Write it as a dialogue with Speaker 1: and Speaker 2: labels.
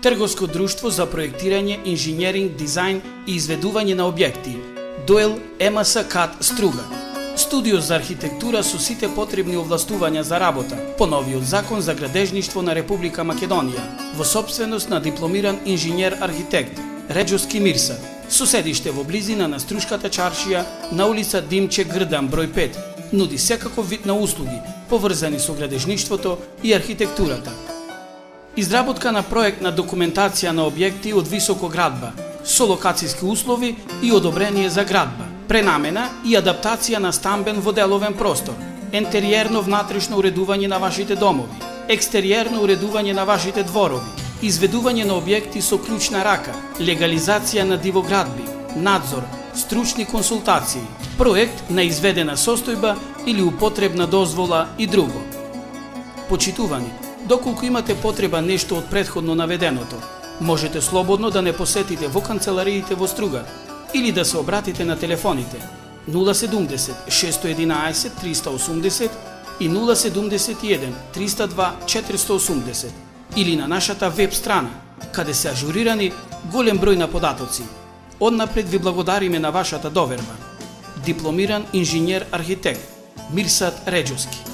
Speaker 1: Трговско друштво за проектирање, инженеринг, дизајн и изведување на објекти. Доел ЕМС КАД Струга. Студио за архитектура со сите потребни овластувања за работа по новиот закон за градежништво на Република Македонија, во сопственост на дипломиран инженер-архитект Реџоски Мирсат, со седиште во близина на Струшката чаршија на улица Димче Грдан број 5, нуди секаков вид на услуги поврзани со градежништвото и архитектурата. Изработка на проектна документација на објекти од високо градба, со локацијски услови и одобрение за градба, пренамена и адаптација на стамбен во деловен простор, ентериерно внатрешно уредување на вашите домови, екстериерно уредување на вашите дворови, изведување на објекти со клучна рака, легализација на дивоградби, надзор, стручни консултации, проект на изведена состојба или употребна дозвола и друго. Почитувани, доколку имате потреба нешто од претходно наведеното, можете слободно да не посетите во канцелариите во Струга или да се обратите на телефоните 070 611 380 и 071 302 480 или на нашата веб страна, каде се ажурирани голем број на податоци. Однапред ви благодариме на вашата доверба. Дипломиран инженер-архитект Мирсат Реџоски.